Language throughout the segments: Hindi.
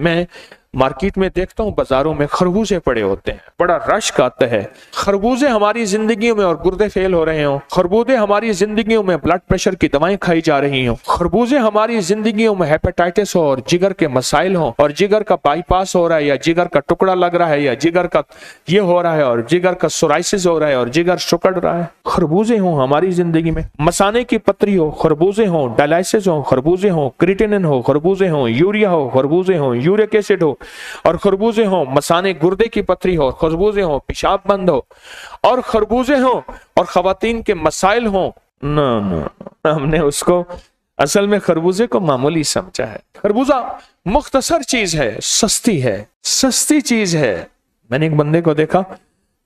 मैं मार्केट में देखता हूँ, बाजारों में खरबूजे पड़े होते हैं, बड़ा रश आता है। खरबूजे हमारी जिंदगियों में और गुर्दे फेल हो रहे हों, खरबूजे हमारी जिंदगियों में ब्लड प्रेशर की दवाएं खाई जा रही हों, खरबूजे हमारी जिंदगियों में हेपेटाइटिस हो और जिगर के मसाइल हो और जिगर का बाईपास हो रहा है या जिगर का टुकड़ा लग रहा है या जिगर का ये हो रहा है और जिगर का सोराइसिस हो रहा है और जिगर सिकुड़ रहा है, खरबूजे हो हमारी जिंदगी में। मसाने की पतरी हो, खरबूजे हो, डायलिसिस हो, खरबूजे हो, क्रिएटिनिन हो, खरबूजे हो, यूरिया हो, खरबूजे हो, यूरिक एसिड हो और खरबूजे हो, मसाने गुर्दे की पथरी हो, खरबूजे हो, पेशाब बंद हो और खरबूजे हो और खवातीन के मसाइल हो। न हमने उसको असल में खरबूजे को मामूली समझा है। खरबूजा मुख्तसर चीज है, सस्ती चीज है। मैंने एक बंदे को देखा,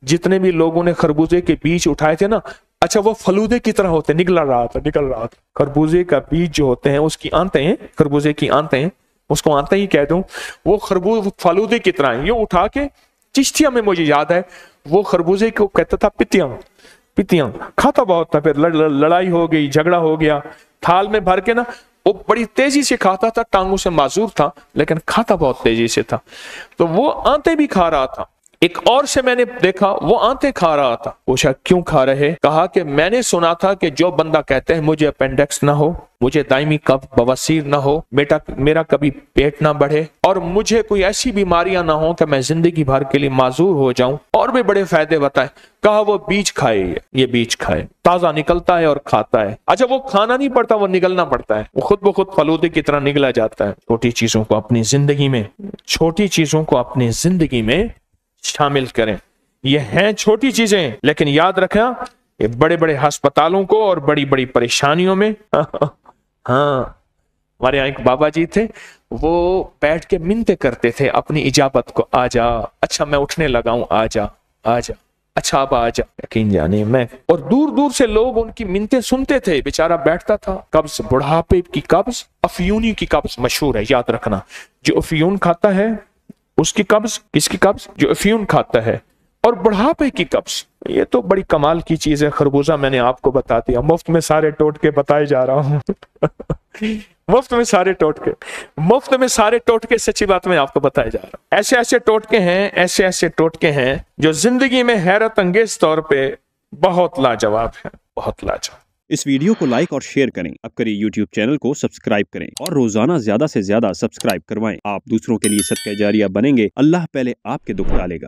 जितने भी लोगों ने खरबूजे के बीज उठाए थे ना, अच्छा वो फलूदे की तरह होते, निकल रहा था। खरबूजे का बीज जो होते हैं उसकी आंतें, खरबूजे की आंतें, उसको आंतें ही कह दूं, वो खरबूज फलूदे की तरह ये उठा के, चिश्तिया में मुझे याद है वो खरबूजे को कहता था पितियां। खाता बहुत था, फिर लड़ाई हो गई, झगड़ा हो गया, थाल में भर के ना वो बड़ी तेजी से खाता था, टांगों से माजूर था लेकिन खाता बहुत तेजी से था। तो वो आंतें भी खा रहा था। एक और से मैंने देखा वो आंतें खा रहा था। पूछा क्यों खा रहे? कहा कि मैंने सुना था कि जो बंदा कहते हैं मुझे अपेंडिक्स ना हो, मुझे दायमी कब्ज बवासीर ना हो, मेरा कभी पेट ना बढ़े और मुझे कोई ऐसी बीमारियां ना हो कि मैं जिंदगी भर के लिए माजूर हो जाऊं, और भी बड़े फायदे बताए। कहा वो बीज खाए, ये बीज खाए, ताजा निकलता है और खाता है। अच्छा वो खाना नहीं पड़ता, वो निगलना पड़ता है, वो खुद ब खुद फलूदे की तरह निगला जाता है। छोटी चीजों को अपनी जिंदगी में शामिल करें। ये हैं छोटी चीजें, लेकिन याद रखना ये बड़े बड़े अस्पतालों को और बड़ी बड़ी परेशानियों में हाँ, हमारे यहाँ एक बाबा जी थे, वो बैठ के मिन्नतें करते थे अपनी इजाबत को, आजा, अच्छा मैं उठने लगा हूं, आजा, अच्छा अब आजा। यकीन जाने मैं, और दूर दूर से लोग उनकी मिन्नतें सुनते थे। बेचारा बैठता था, कब्ज, बुढ़ापे की कब्ज, अफयूनी की कब्ज मशहूर है, याद रखना। जो अफयून खाता है उसकी कब्ज, किसकी कब्ज? जो अफयून खाता है। और बुढ़ापे की कब्ज, ये तो बड़ी कमाल की चीज है। खरबूजा मैंने आपको बता दिया, मुफ्त में सारे टोटके बताए जा रहा हूं मुफ्त में सारे टोटके सच्ची बात में आपको बताए जा रहा हूं। ऐसे टोटके हैं जो जिंदगी में हैरत अंगेज तौर पे बहुत लाजवाब है, बहुत लाजवाब। इस वीडियो को लाइक और शेयर करें, अब करिए YouTube चैनल को सब्सक्राइब करें और रोजाना ज्यादा से ज्यादा सब्सक्राइब करवाएं। आप दूसरों के लिए सदका जारिया बनेंगे, अल्लाह पहले आपके दुख टालेगा।